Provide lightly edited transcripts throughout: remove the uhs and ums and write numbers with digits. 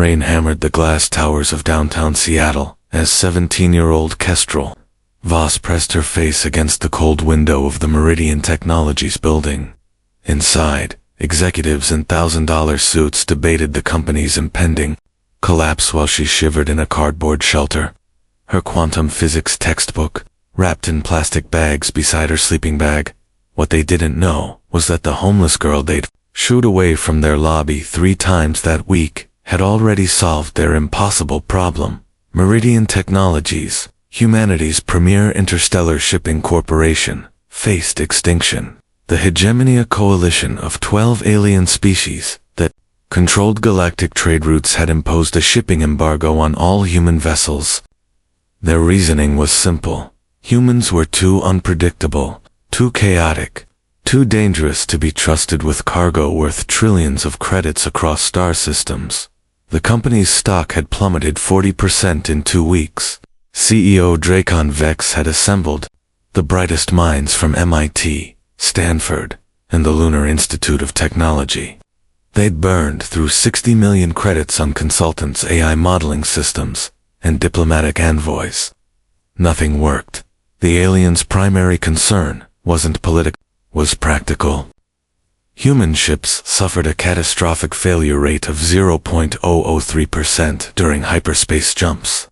Rain hammered the glass towers of downtown Seattle as 17-year-old Kestrel Voss pressed her face against the cold window of the Meridian Technologies building. Inside, executives in $1,000 suits debated the company's impending collapse while she shivered in a cardboard shelter. Her quantum physics textbook, wrapped in plastic bags beside her sleeping bag. What they didn't know was that the homeless girl they'd shooed away from their lobby 3 times that week had already solved their impossible problem. Meridian Technologies, humanity's premier interstellar shipping corporation, faced extinction. The Hegemonia coalition of 12 alien species that controlled galactic trade routes had imposed a shipping embargo on all human vessels. Their reasoning was simple. Humans were too unpredictable, too chaotic, too dangerous to be trusted with cargo worth trillions of credits across star systems. The company's stock had plummeted 40% in 2 weeks. CEO Dracon Vex had assembled the brightest minds from MIT, Stanford, and the Lunar Institute of Technology. They'd burned through 60 million credits on consultants' AI modeling systems and diplomatic envoys. Nothing worked. The aliens' primary concern wasn't political, was practical. Human ships suffered a catastrophic failure rate of 0.003% during hyperspace jumps,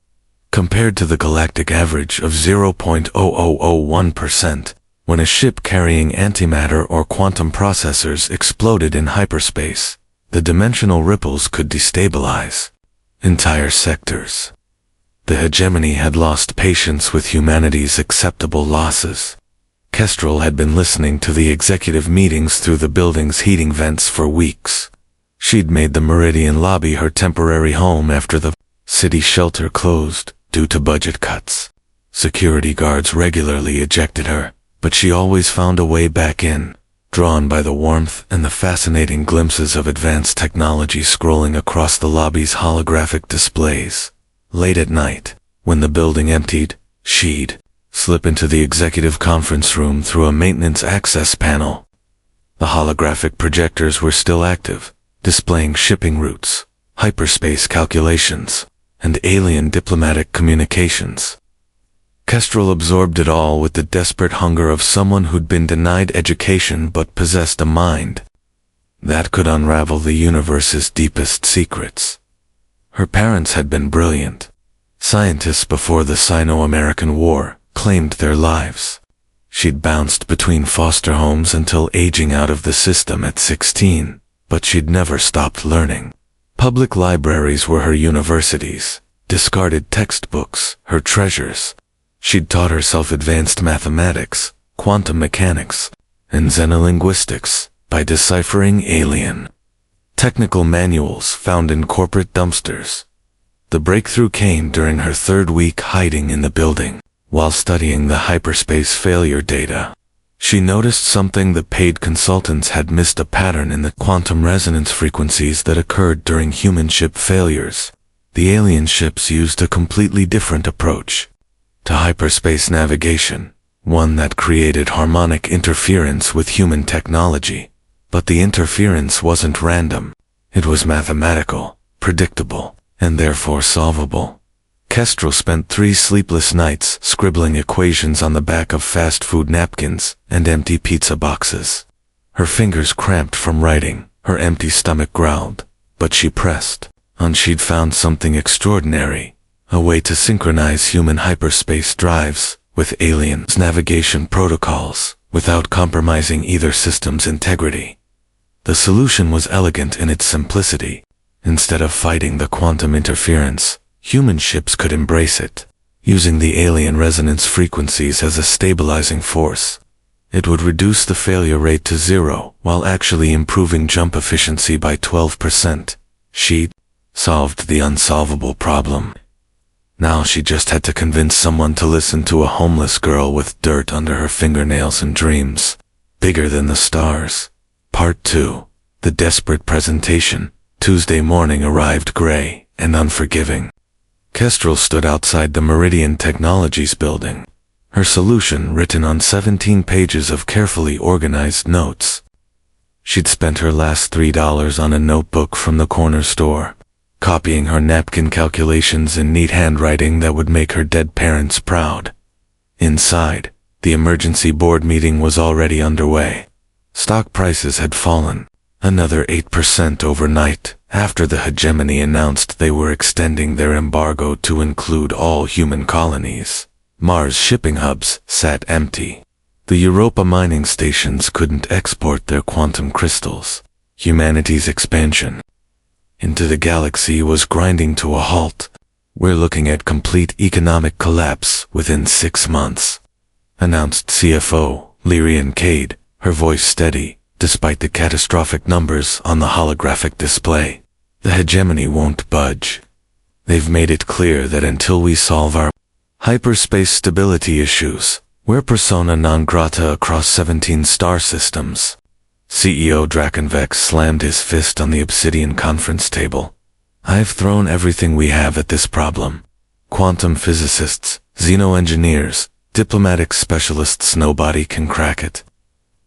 compared to the galactic average of 0.0001% when a ship carrying antimatter or quantum processors exploded in hyperspace. The dimensional ripples could destabilize entire sectors. The hegemony had lost patience with humanity's acceptable losses. Kestrel had been listening to the executive meetings through the building's heating vents for weeks. She'd made the Meridian lobby her temporary home after the city shelter closed due to budget cuts. Security guards regularly ejected her, but she always found a way back in, drawn by the warmth and the fascinating glimpses of advanced technology scrolling across the lobby's holographic displays. Late at night, when the building emptied, she'd slip into the executive conference room through a maintenance access panel. The holographic projectors were still active, displaying shipping routes, hyperspace calculations, and alien diplomatic communications. Kestrel absorbed it all with the desperate hunger of someone who'd been denied education but possessed a mind that could unravel the universe's deepest secrets. Her parents had been brilliant. Scientists before the Sino-American War claimed their lives. She'd bounced between foster homes until aging out of the system at 16, but she'd never stopped learning. Public libraries were her universities, discarded textbooks, her treasures. She'd taught herself advanced mathematics, quantum mechanics, and xenolinguistics by deciphering alien technical manuals found in corporate dumpsters. The breakthrough came during her 3rd week hiding in the building. While studying the hyperspace failure data, she noticed something the paid consultants had missed: a pattern in the quantum resonance frequencies that occurred during human ship failures. The alien ships used a completely different approach to hyperspace navigation, one that created harmonic interference with human technology. But the interference wasn't random. It was mathematical, predictable, and therefore solvable. Kestrel spent 3 sleepless nights scribbling equations on the back of fast food napkins and empty pizza boxes. Her fingers cramped from writing, her empty stomach growled, but she pressed on. She'd found something extraordinary, a way to synchronize human hyperspace drives with aliens' navigation protocols without compromising either system's integrity. The solution was elegant in its simplicity. Instead of fighting the quantum interference, human ships could embrace it, using the alien resonance frequencies as a stabilizing force. It would reduce the failure rate to 0 while actually improving jump efficiency by 12%. She'd solved the unsolvable problem. Now she just had to convince someone to listen to a homeless girl with dirt under her fingernails and dreams bigger than the stars. Part 2. The desperate presentation. Tuesday morning arrived gray and unforgiving. Kestrel stood outside the Meridian Technologies building, her solution written on 17 pages of carefully organized notes. She'd spent her last $3 on a notebook from the corner store, copying her napkin calculations in neat handwriting that would make her dead parents proud. Inside, the emergency board meeting was already underway. Stock prices had fallen another 8% overnight after the hegemony announced they were extending their embargo to include all human colonies. Mars shipping hubs sat empty. The Europa mining stations couldn't export their quantum crystals. Humanity's expansion into the galaxy was grinding to a halt. We're looking at complete economic collapse within 6 months, announced CFO Lyrian Cade, her voice steady, despite the catastrophic numbers on the holographic display. The hegemony won't budge. They've made it clear that until we solve our hyperspace stability issues, we're persona non grata across 17 star systems. CEO Drakenvex slammed his fist on the obsidian conference table. I've thrown everything we have at this problem. Quantum physicists, xenoengineers, diplomatic specialists, nobody can crack it.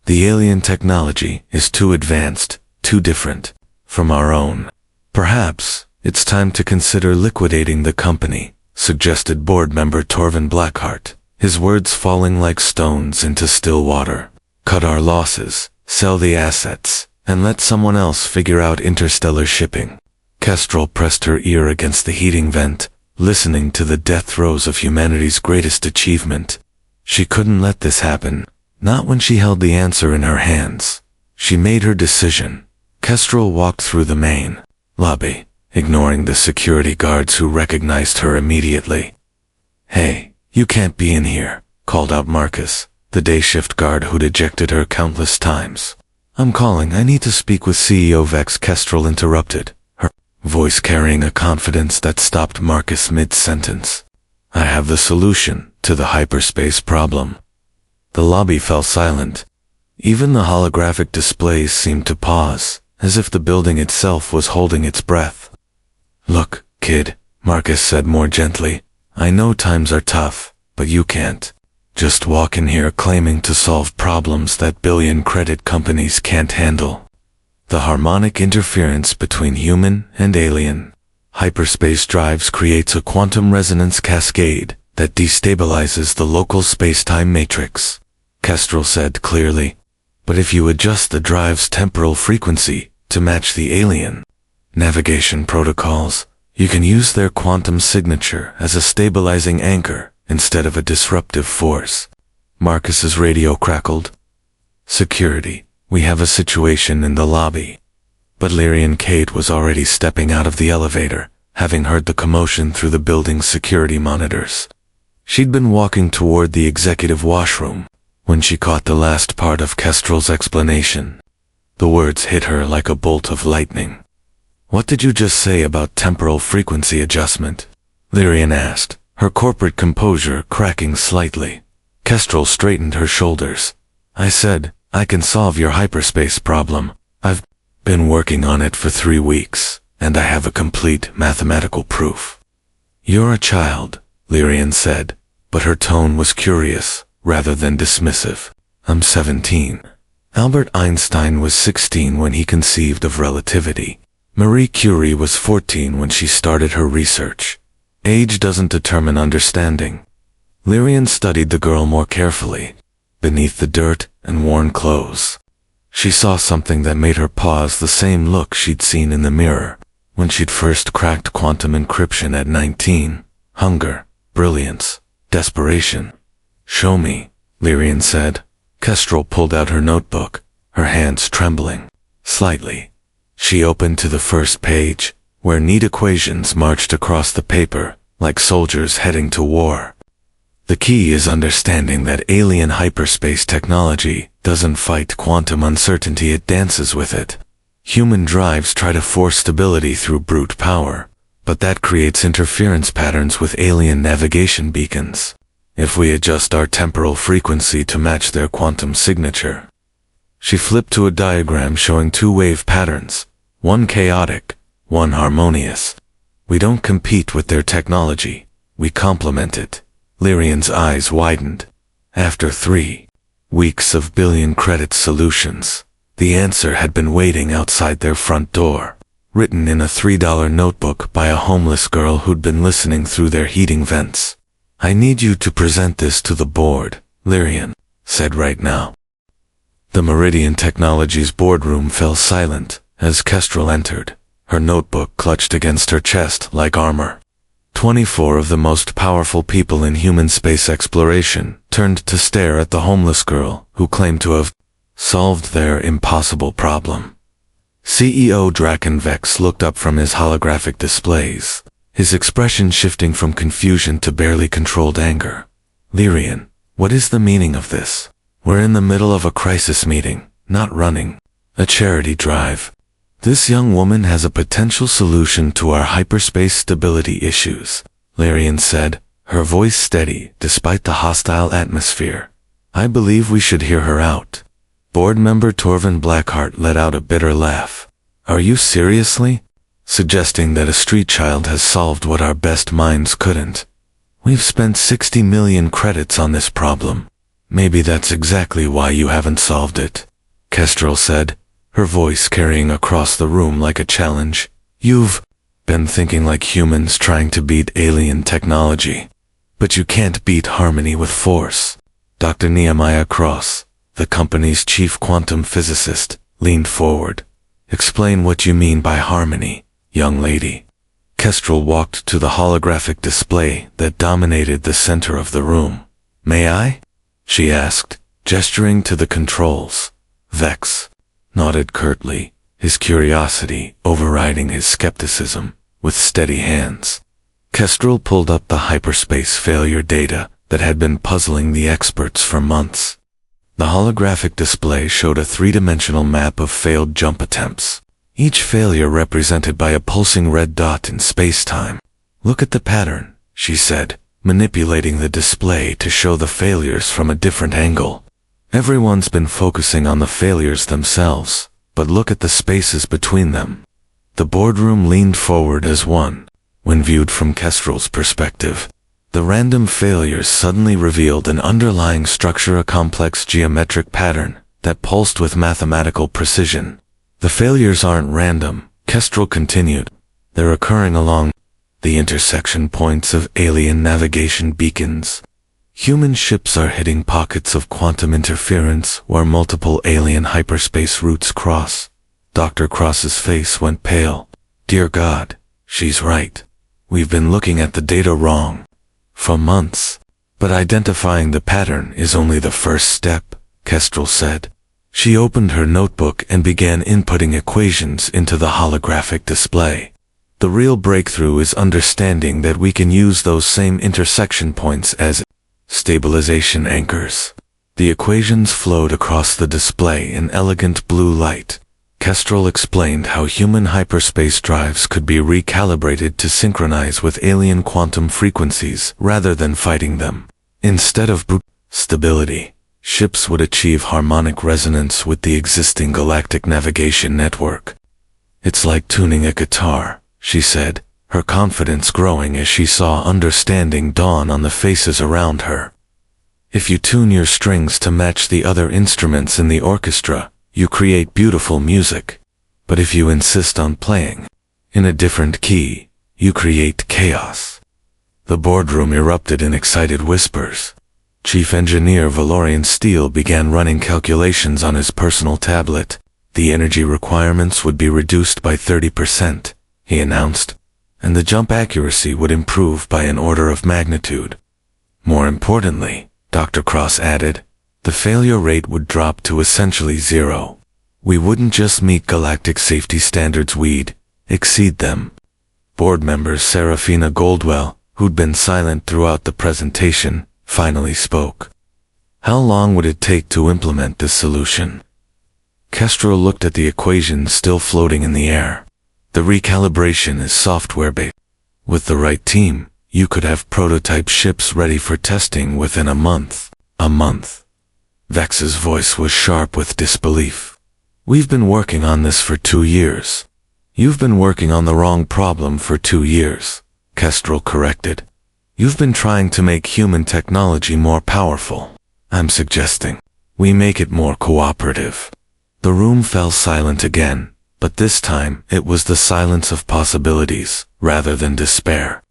The alien technology is too advanced, too different from our own. Perhaps it's time to consider liquidating the company, suggested board member Torvin Blackheart, his words falling like stones into still water. Cut our losses, sell the assets, and let someone else figure out interstellar shipping. Kestrel pressed her ear against the heating vent, listening to the death throes of humanity's greatest achievement. She couldn't let this happen, not when she held the answer in her hands. She made her decision. Kestrel walked through the main lobby, ignoring the security guards who recognized her immediately. Hey, you can't be in here, called out Marcus, the day shift guard who'd ejected her countless times. I'm calling, I need to speak with CEO Vex. Kestrel interrupted, her voice carrying a confidence that stopped Marcus mid-sentence. I have the solution to the hyperspace problem. The lobby fell silent. Even the holographic displays seemed to pause, as if the building itself was holding its breath. Look, kid, Marcus said more gently, I know times are tough, but you can't just walk in here claiming to solve problems that billion credit companies can't handle. The harmonic interference between human and alien hyperspace drives creates a quantum resonance cascade that destabilizes the local space-time matrix, Kestrel said clearly. But if you adjust the drive's temporal frequency to match the alien navigation protocols, you can use their quantum signature as a stabilizing anchor instead of a disruptive force. Marcus's radio crackled. Security, we have a situation in the lobby. But Lyrian Cade was already stepping out of the elevator, having heard the commotion through the building's security monitors. She'd been walking toward the executive washroom when she caught the last part of Kestrel's explanation. The words hit her like a bolt of lightning. What did you just say about temporal frequency adjustment? Lyrian asked, her corporate composure cracking slightly. Kestrel straightened her shoulders. I said, I can solve your hyperspace problem. I've been working on it for 3 weeks, and I have a complete mathematical proof. You're a child, Lyrian said, but her tone was curious rather than dismissive. I'm 17. Albert Einstein was 16 when he conceived of relativity. Marie Curie was 14 when she started her research. Age doesn't determine understanding. Lyrian studied the girl more carefully. Beneath the dirt and worn clothes, she saw something that made her pause, the same look she'd seen in the mirror when she'd first cracked quantum encryption at 19. Hunger, brilliance, desperation. Show me, Lyrian said. Kestrel pulled out her notebook, her hands trembling slightly. She opened to the first page, where neat equations marched across the paper, like soldiers heading to war. The key is understanding that alien hyperspace technology doesn't fight quantum uncertainty, it dances with it. Human drives try to force stability through brute power, but that creates interference patterns with alien navigation beacons. If we adjust our temporal frequency to match their quantum signature. She flipped to a diagram showing 2 wave patterns, one chaotic, one harmonious. We don't compete with their technology, we complement it. Lyrian's eyes widened. After 3 weeks of billion credit solutions, the answer had been waiting outside their front door. written in a $3 notebook by a homeless girl who'd been listening through their heating vents. "I need you to present this to the board," Lyrian said, "right now." The Meridian Technologies boardroom fell silent as Kestrel entered, her notebook clutched against her chest like armor. 24 of the most powerful people in human space exploration turned to stare at the homeless girl who claimed to have solved their impossible problem. CEO Draken Vex looked up from his holographic displays, his expression shifting from confusion to barely controlled anger. "Lyrian, what is the meaning of this? We're in the middle of a crisis meeting, not running a charity drive. This young woman has a potential solution to our hyperspace stability issues," Lyrian said, her voice steady despite the hostile atmosphere. "I believe we should hear her out." Board member Torvin Blackheart let out a bitter laugh. "Are you seriously suggesting that a street child has solved what our best minds couldn't? We've spent 60 million credits on this problem. Maybe that's exactly why you haven't solved it," Kestrel said, her voice carrying across the room like a challenge. "You've been thinking like humans trying to beat alien technology. But you can't beat harmony with force." Dr. Nehemiah Cross, the company's chief quantum physicist, leaned forward. "Explain what you mean by harmony, young lady." Kestrel walked to the holographic display that dominated the center of the room. "May I?" she asked, gesturing to the controls. Vex nodded curtly, his curiosity overriding his skepticism. With steady hands, Kestrel pulled up the hyperspace failure data that had been puzzling the experts for months. The holographic display showed a three-dimensional map of failed jump attempts, each failure represented by a pulsing red dot in space-time. "Look at the pattern," she said, manipulating the display to show the failures from a different angle. "Everyone's been focusing on the failures themselves, but look at the spaces between them." The boardroom leaned forward as one. When viewed from Kestrel's perspective, the random failures suddenly revealed an underlying structure, a complex geometric pattern that pulsed with mathematical precision. "The failures aren't random," Kestrel continued. "They're occurring along the intersection points of alien navigation beacons. Human ships are hitting pockets of quantum interference where multiple alien hyperspace routes cross." Dr. Cross's face went pale. "Dear God, she's right. We've been looking at the data wrong for months." "But identifying the pattern is only the first step," Kestrel said. She opened her notebook and began inputting equations into the holographic display. "The real breakthrough is understanding that we can use those same intersection points as stabilization anchors." The equations flowed across the display in elegant blue light. Kestrel explained how human hyperspace drives could be recalibrated to synchronize with alien quantum frequencies rather than fighting them. Instead of brute stability, ships would achieve harmonic resonance with the existing galactic navigation network. "It's like tuning a guitar," she said, her confidence growing as she saw understanding dawn on the faces around her. "If you tune your strings to match the other instruments in the orchestra, you create beautiful music. But if you insist on playing in a different key, you create chaos." The boardroom erupted in excited whispers. Chief Engineer Valorian Steele began running calculations on his personal tablet. "The energy requirements would be reduced by 30%, he announced, and the jump accuracy would improve by an order of magnitude. More importantly, Dr. Cross added, the failure rate would drop to essentially zero. We wouldn't just meet galactic safety standards, we'd exceed them." Board member Serafina Goldwell, who'd been silent throughout the presentation, finally spoke. "How long would it take to implement this solution?" Kestrel looked at the equations still floating in the air. "The recalibration is software-based. With the right team, you could have prototype ships ready for testing within a month." "A month?" Vex's voice was sharp with disbelief. "We've been working on this for 2 years." "You've been working on the wrong problem for 2 years," Kestrel corrected. "You've been trying to make human technology more powerful. I'm suggesting we make it more cooperative." The room fell silent again, But this time, it was the silence of possibilities, rather than despair.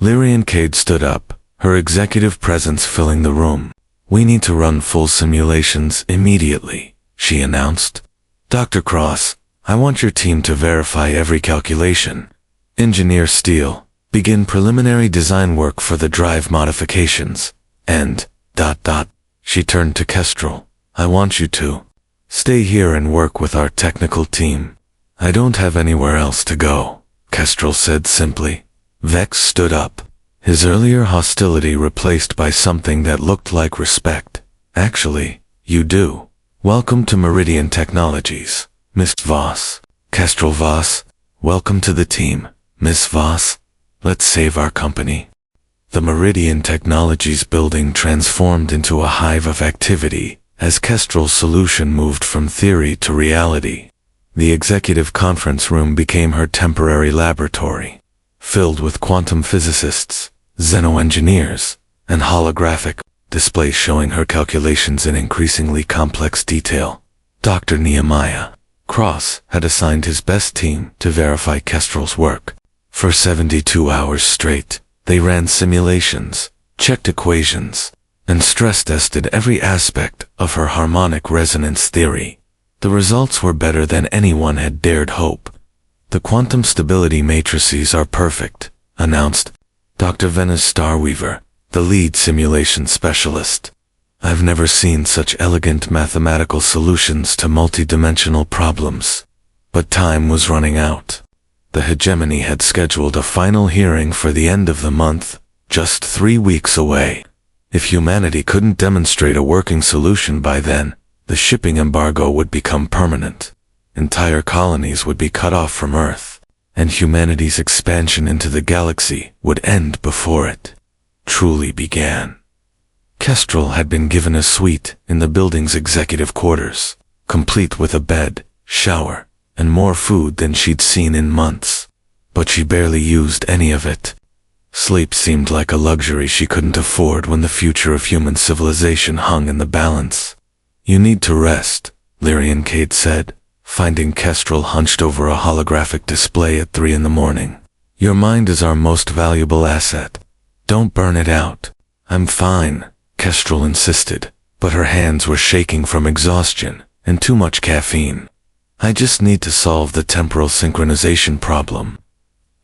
Lyrian Cade stood up, her executive presence filling the room. "We need to run full simulations immediately," she announced. "Dr. Cross, I want your team to verify every calculation. Engineer Steele, begin preliminary design work for the drive modifications. And, she turned to Kestrel, "I want you to stay here and work with our technical team." "I don't have anywhere else to go," Kestrel said simply. Vex stood up, his earlier hostility replaced by something that looked like respect. "Actually, you do. Welcome to Meridian Technologies, Miss Voss." "Kestrel Voss, welcome to the team, Miss Voss. Let's save our company." The Meridian Technologies building transformed into a hive of activity as Kestrel's solution moved from theory to reality. The executive conference room became her temporary laboratory, filled with quantum physicists, xenoengineers, and holographic displays showing her calculations in increasingly complex detail. Dr. Nehemiah Cross had assigned his best team to verify Kestrel's work. For 72 hours straight, they ran simulations, checked equations, and stress-tested every aspect of her harmonic resonance theory. The results were better than anyone had dared hope. "The quantum stability matrices are perfect," announced Dr. Venice Starweaver, the lead simulation specialist. "I've never seen such elegant mathematical solutions to multidimensional problems." But time was running out. The hegemony had scheduled a final hearing for the end of the month, just 3 weeks away. If humanity couldn't demonstrate a working solution by then, the shipping embargo would become permanent. Entire colonies would be cut off from Earth, and humanity's expansion into the galaxy would end before it truly began. Kestrel had been given a suite in the building's executive quarters, complete with a bed, shower, and more food than she'd seen in months. But she barely used any of it. Sleep seemed like a luxury she couldn't afford when the future of human civilization hung in the balance. "You need to rest," Lyrian Cade said, finding Kestrel hunched over a holographic display at 3 in the morning. "Your mind is our most valuable asset. Don't burn it out." "I'm fine," Kestrel insisted, but her hands were shaking from exhaustion and too much caffeine. "I just need to solve the temporal synchronization problem.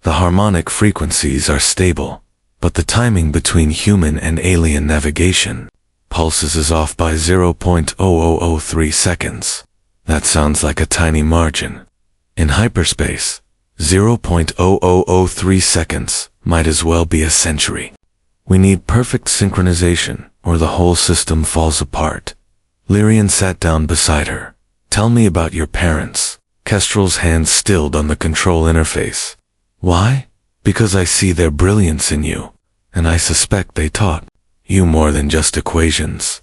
The harmonic frequencies are stable, but the timing between human and alien navigation pulses is off by 0.0003 seconds. That sounds like a tiny margin. In hyperspace, 0.0003 seconds might as well be a century. We need perfect synchronization, or the whole system falls apart." Lyrian sat down beside her. "Tell me about your parents." Kestrel's hands stilled on the control interface. "Why? Because I see their brilliance in you, and I suspect they taught you more than just equations."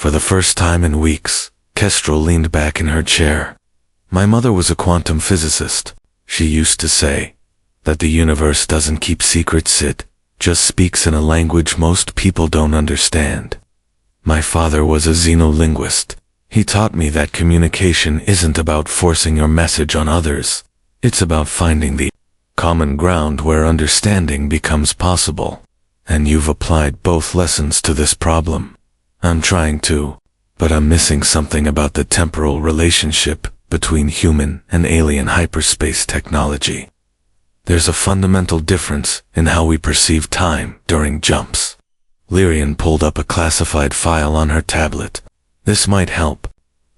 For the first time in weeks, Kestrel leaned back in her chair. "My mother was a quantum physicist. She used to say that the universe doesn't keep secrets, it just speaks in a language most people don't understand. My father was a xenolinguist. He taught me that communication isn't about forcing your message on others. It's about finding the common ground where understanding becomes possible. And you've applied both lessons to this problem." "I'm trying to, but I'm missing something about the temporal relationship between human and alien hyperspace technology. There's a fundamental difference in how we perceive time during jumps." Lyrian pulled up a classified file on her tablet. "This might help.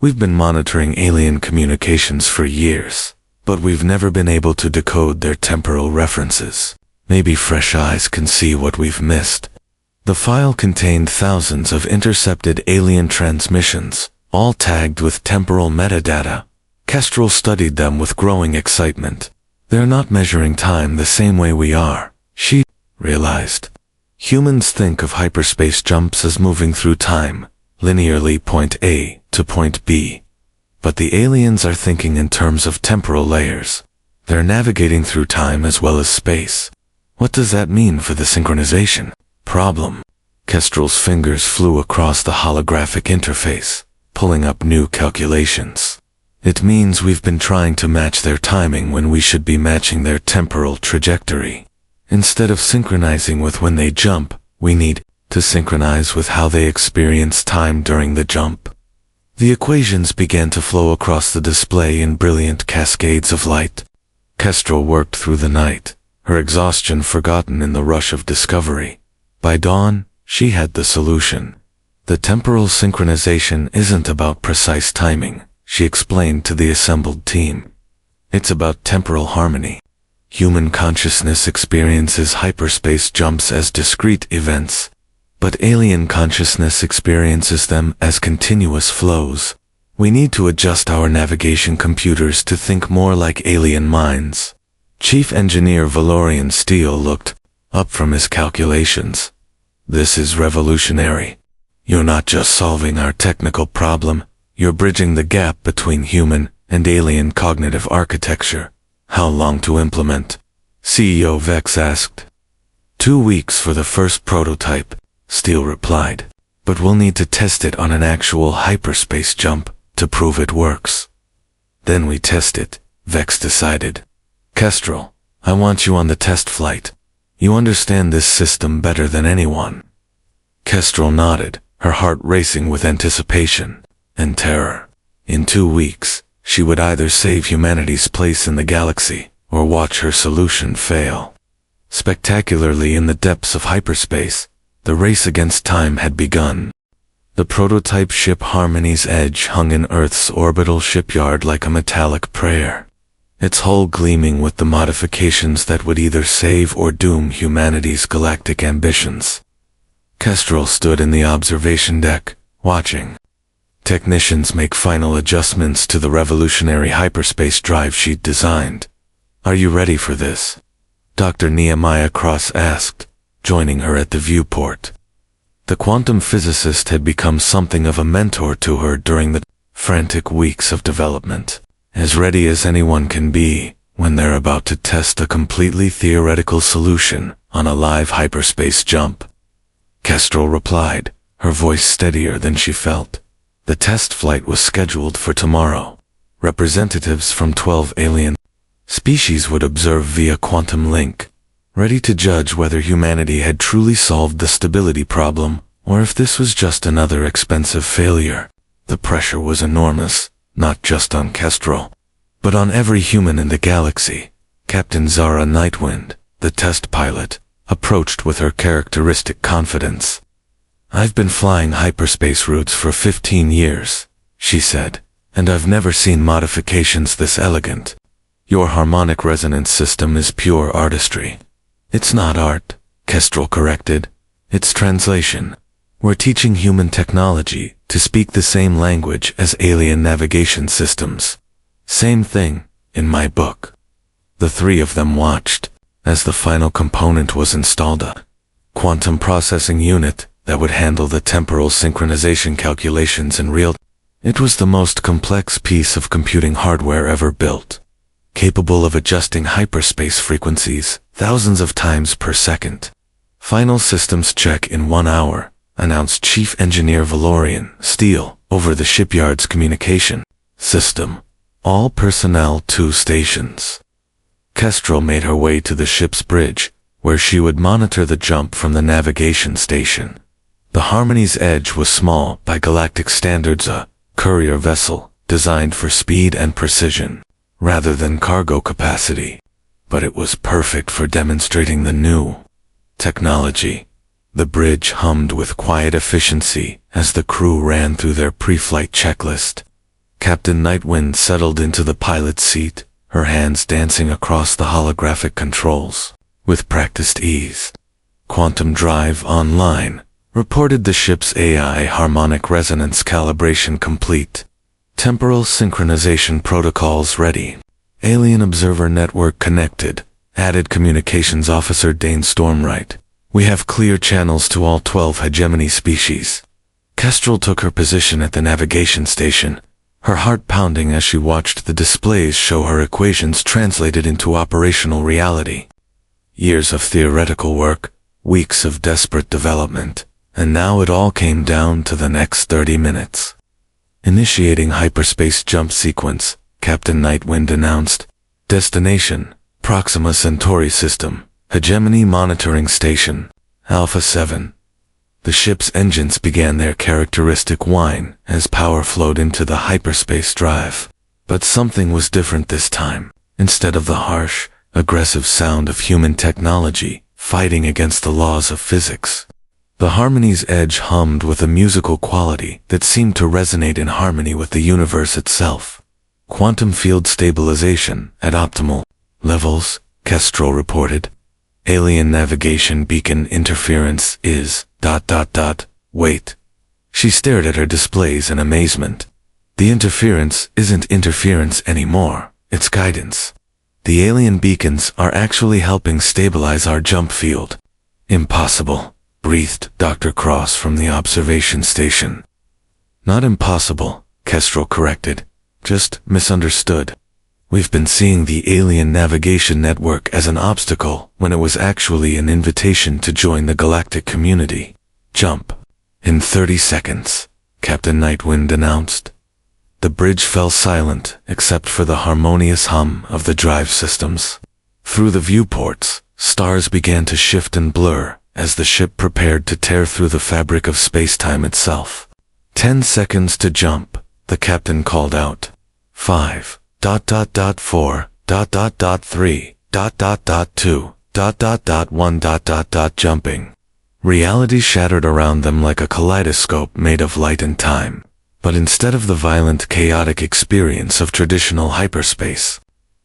We've been monitoring alien communications for years, but we've never been able to decode their temporal references. Maybe fresh eyes can see what we've missed." The file contained thousands of intercepted alien transmissions, all tagged with temporal metadata. Kestrel studied them with growing excitement. "They're not measuring time the same way we are," she realized. "Humans think of hyperspace jumps as moving through time, linearly point A to point B. But the aliens are thinking in terms of temporal layers. They're navigating through time as well as space. What does that mean for the synchronization problem?" Kestrel's fingers flew across the holographic interface, pulling up new calculations. It means we've been trying to match their timing when we should be matching their temporal trajectory. Instead of synchronizing with when they jump, we need to synchronize with how they experience time during the jump. The equations began to flow across the display in brilliant cascades of light. Kestrel worked through the night, her exhaustion forgotten in the rush of discovery. By dawn, she had the solution. The temporal synchronization isn't about precise timing, she explained to the assembled team. It's about temporal harmony. Human consciousness experiences hyperspace jumps as discrete events, but alien consciousness experiences them as continuous flows. We need to adjust our navigation computers to think more like alien minds. Chief Engineer Valorian Steele looked up from his calculations. This is revolutionary. You're not just solving our technical problem, you're bridging the gap between human and alien cognitive architecture. How long to implement? CEO Vex asked. 2 weeks for the first prototype, Steele replied. But we'll need to test it on an actual hyperspace jump to prove it works. Then we test it, Vex decided. Kestrel, I want you on the test flight. You understand this system better than anyone. Kestrel nodded, her heart racing with anticipation and terror. In 2 weeks, she would either save humanity's place in the galaxy or watch her solution fail. Spectacularly in the depths of hyperspace, the race against time had begun. The prototype ship Harmony's Edge hung in Earth's orbital shipyard like a metallic prayer, its hull gleaming with the modifications that would either save or doom humanity's galactic ambitions. Kestrel stood in the observation deck, watching. Technicians make final adjustments to the revolutionary hyperspace drive she'd designed. Are you ready for this? Dr. Nehemiah Cross asked, joining her at the viewport. The quantum physicist had become something of a mentor to her during the frantic weeks of development, as ready as anyone can be when they're about to test a completely theoretical solution on a live hyperspace jump. Kestrel replied, her voice steadier than she felt. The test flight was scheduled for tomorrow. Representatives from 12 alien species would observe via quantum link, ready to judge whether humanity had truly solved the stability problem or if this was just another expensive failure. The pressure was enormous, not just on Kestrel, but on every human in the galaxy. Captain Zara Nightwind, the test pilot, approached with her characteristic confidence. I've been flying hyperspace routes for 15 years, she said, and I've never seen modifications this elegant. Your harmonic resonance system is pure artistry. It's not art, Kestrel corrected. It's translation. We're teaching human technology to speak the same language as alien navigation systems. Same thing, in my book. The three of them watched as the final component was installed, a quantum processing unit that would handle the temporal synchronization calculations in real time. It was the most complex piece of computing hardware ever built, capable of adjusting hyperspace frequencies thousands of times per second. Final systems check in 1 hour, announced Chief Engineer Valorian Steele over the shipyard's communication system. All personnel to stations. Kestrel made her way to the ship's bridge, where she would monitor the jump from the navigation station. The Harmony's Edge was small by galactic standards, a courier vessel designed for speed and precision, rather than cargo capacity. But it was perfect for demonstrating the new technology. The bridge hummed with quiet efficiency as the crew ran through their pre-flight checklist. Captain Nightwind settled into the pilot's seat, her hands dancing across the holographic controls with practiced ease. Quantum Drive Online reported the ship's AI harmonic resonance calibration complete. Temporal synchronization protocols ready. Alien Observer Network connected, added Communications Officer Dane Stormwright. We have clear channels to all 12 hegemony species. Kestrel took her position at the navigation station, her heart pounding as she watched the displays show her equations translated into operational reality. Years of theoretical work, weeks of desperate development, and now it all came down to the next 30 minutes. Initiating hyperspace jump sequence, Captain Nightwind announced. Destination, Proxima Centauri System, Hegemony Monitoring Station, Alpha 7. The ship's engines began their characteristic whine as power flowed into the hyperspace drive. But something was different this time. Instead of the harsh, aggressive sound of human technology fighting against the laws of physics, the Harmony's edge hummed with a musical quality that seemed to resonate in harmony with the universe itself. Quantum field stabilization at optimal levels, Kestrel reported. Alien navigation beacon interference is ... Wait. She stared at her displays in amazement. The interference isn't interference anymore, it's guidance. The alien beacons are actually helping stabilize our jump field. Impossible, breathed Dr. Cross from the observation station. Not impossible, Kestrel corrected, just misunderstood. We've been seeing the alien navigation network as an obstacle when it was actually an invitation to join the galactic community. Jump. In 30 seconds, Captain Nightwind announced. The bridge fell silent except for the harmonious hum of the drive systems. Through the viewports, stars began to shift and blur as the ship prepared to tear through the fabric of space-time itself. 10 seconds to jump, the captain called out. 5. 4. 3. 2. 1. Jumping. Reality shattered around them like a kaleidoscope made of light and time. But instead of the violent, chaotic experience of traditional hyperspace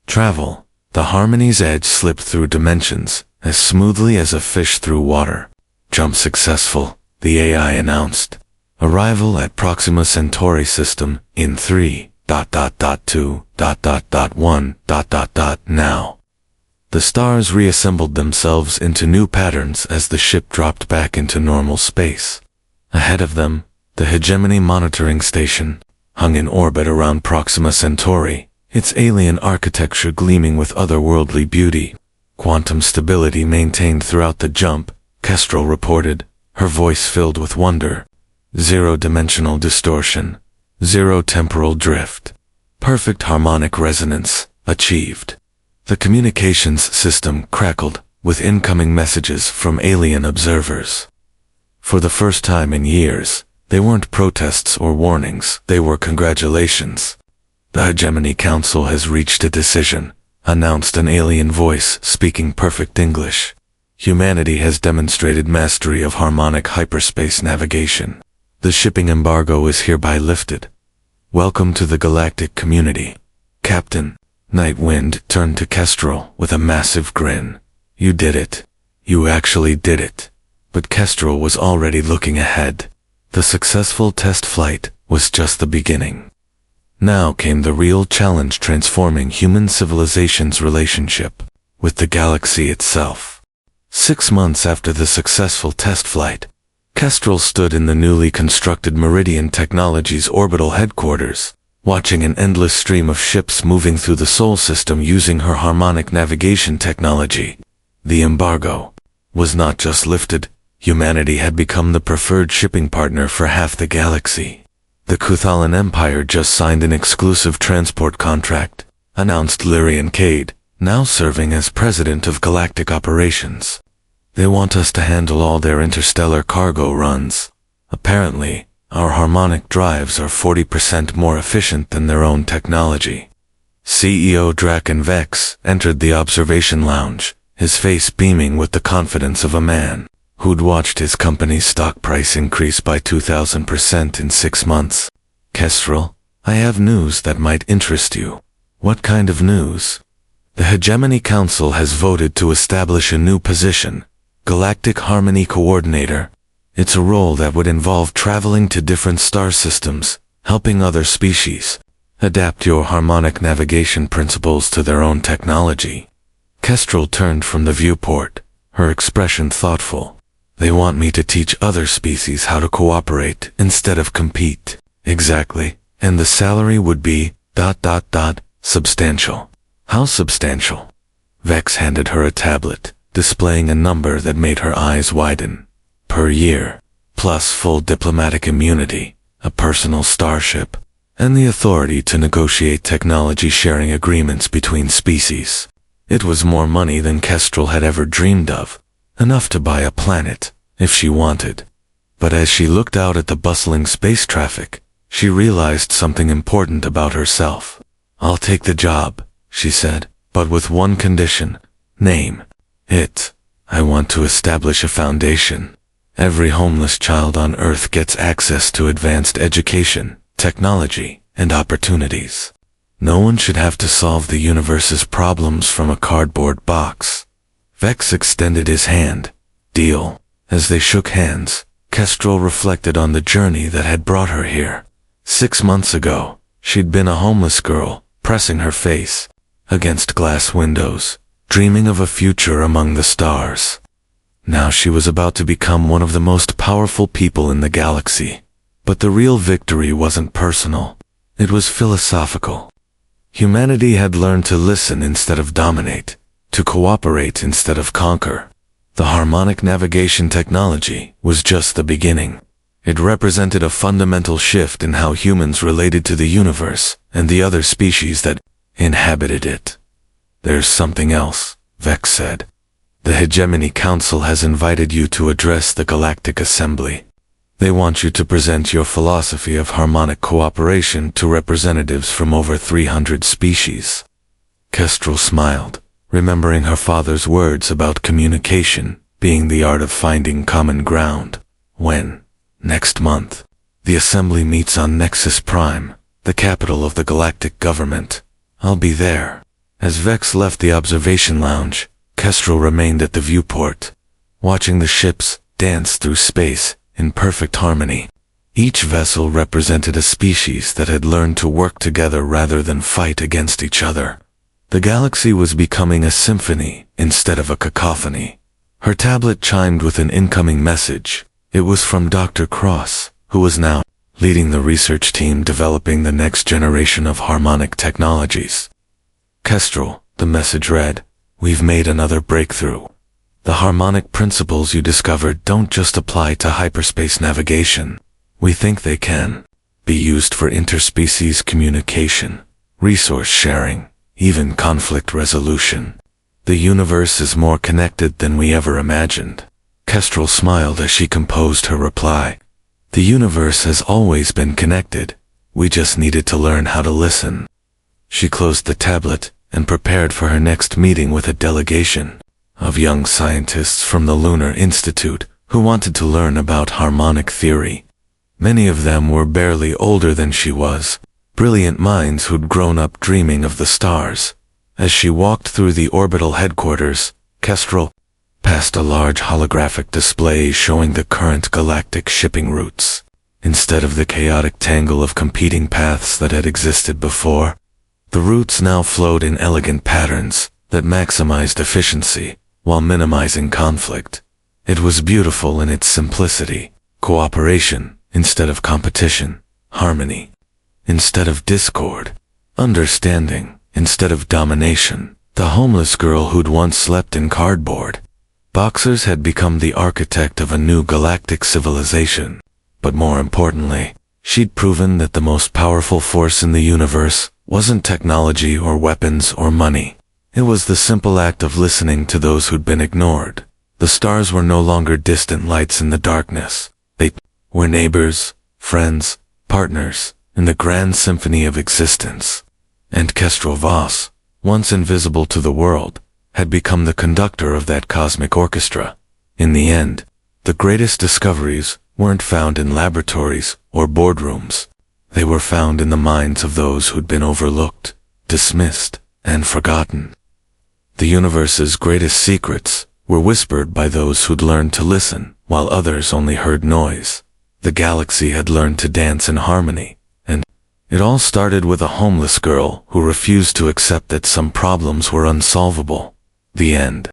travel, the Harmony's edge slipped through dimensions as smoothly as a fish through water. Jump successful, the AI announced. Arrival at Proxima Centauri System in 3. 2. 1. Now. The stars reassembled themselves into new patterns as the ship dropped back into normal space. Ahead of them, the Hegemony Monitoring Station hung in orbit around Proxima Centauri, its alien architecture gleaming with otherworldly beauty. Quantum stability maintained throughout the jump, Kestrel reported, her voice filled with wonder. Zero-dimensional distortion. Zero temporal drift. Perfect harmonic resonance achieved. The communications system crackled with incoming messages from alien observers. For the first time in years, they weren't protests or warnings, they were congratulations. The Hegemony Council has reached a decision, announced an alien voice speaking perfect English. Humanity has demonstrated mastery of harmonic hyperspace navigation. The shipping embargo is hereby lifted. Welcome to the galactic community. Captain Nightwind turned to Kestrel with a massive grin. You did it. You actually did it. But Kestrel was already looking ahead. The successful test flight was just the beginning. Now came the real challenge, transforming human civilization's relationship with the galaxy itself. 6 months after the successful test flight, Kestrel stood in the newly constructed Meridian Technologies orbital headquarters, watching an endless stream of ships moving through the Sol system using her harmonic navigation technology. The embargo was not just lifted, humanity had become the preferred shipping partner for half the galaxy. The Kuthalan Empire just signed an exclusive transport contract, announced Lyrian Cade, now serving as president of galactic operations. They want us to handle all their interstellar cargo runs. Apparently, our harmonic drives are 40% more efficient than their own technology. CEO Draken Vex entered the observation lounge, his face beaming with the confidence of a man who'd watched his company's stock price increase by 2,000% in 6 months. Kestrel, I have news that might interest you. What kind of news? The Hegemony Council has voted to establish a new position, Galactic Harmony Coordinator. It's a role that would involve traveling to different star systems, helping other species adapt your harmonic navigation principles to their own technology. Kestrel turned from the viewport, her expression thoughtful. They want me to teach other species how to cooperate instead of compete. Exactly. And the salary would be ... substantial. How substantial? Vex handed her a tablet, displaying a number that made her eyes widen. Per year, plus full diplomatic immunity, a personal starship, and the authority to negotiate technology-sharing agreements between species. It was more money than Kestrel had ever dreamed of, enough to buy a planet, if she wanted. But as she looked out at the bustling space traffic, she realized something important about herself. "I'll take the job," she said, "but with one condition. Name it. I want to establish a foundation. Every homeless child on Earth gets access to advanced education, technology, and opportunities. No one should have to solve the universe's problems from a cardboard box." Vex extended his hand. "Deal." As they shook hands, Kestrel reflected on the journey that had brought her here. 6 months ago, she'd been a homeless girl, pressing her face against glass windows, dreaming of a future among the stars. Now she was about to become one of the most powerful people in the galaxy. But the real victory wasn't personal. It was philosophical. Humanity had learned to listen instead of dominate, to cooperate instead of conquer. The harmonic navigation technology was just the beginning. It represented a fundamental shift in how humans related to the universe and the other species that inhabited it. "There's something else," Vex said. "The Hegemony Council has invited you to address the Galactic Assembly. They want you to present your philosophy of harmonic cooperation to representatives from over 300 species." Kestrel smiled, remembering her father's words about communication being the art of finding common ground. "When?" "Next month. The Assembly meets on Nexus Prime, the capital of the galactic government. I'll be there." As Vex left the observation lounge, Kestrel remained at the viewport, watching the ships dance through space in perfect harmony. Each vessel represented a species that had learned to work together rather than fight against each other. The galaxy was becoming a symphony instead of a cacophony. Her tablet chimed with an incoming message. It was from Dr. Cross, who was now leading the research team developing the next generation of harmonic technologies. "Kestrel," the message read, "we've made another breakthrough. The harmonic principles you discovered don't just apply to hyperspace navigation. We think they can be used for interspecies communication, resource sharing, even conflict resolution. The universe is more connected than we ever imagined." Kestrel smiled as she composed her reply. "The universe has always been connected. We just needed to learn how to listen." She closed the tablet and prepared for her next meeting with a delegation of young scientists from the Lunar Institute who wanted to learn about harmonic theory. Many of them were barely older than she was, brilliant minds who'd grown up dreaming of the stars. As she walked through the orbital headquarters, Kestrel passed a large holographic display showing the current galactic shipping routes. Instead of the chaotic tangle of competing paths that had existed before, the routes now flowed in elegant patterns that maximized efficiency while minimizing conflict. It was beautiful in its simplicity, cooperation instead of competition, harmony instead of discord, understanding instead of domination. The homeless girl who'd once slept in cardboard boxes had become the architect of a new galactic civilization. But more importantly, she'd proven that the most powerful force in the universe wasn't technology or weapons or money. It was the simple act of listening to those who'd been ignored. The stars were no longer distant lights in the darkness. They were neighbors, friends, partners, in the grand symphony of existence. And Kestrel Voss, once invisible to the world, had become the conductor of that cosmic orchestra. In the end, the greatest discoveries weren't found in laboratories or boardrooms. They were found in the minds of those who'd been overlooked, dismissed, and forgotten. The universe's greatest secrets were whispered by those who'd learned to listen, while others only heard noise. The galaxy had learned to dance in harmony, and it all started with a homeless girl who refused to accept that some problems were unsolvable. The end.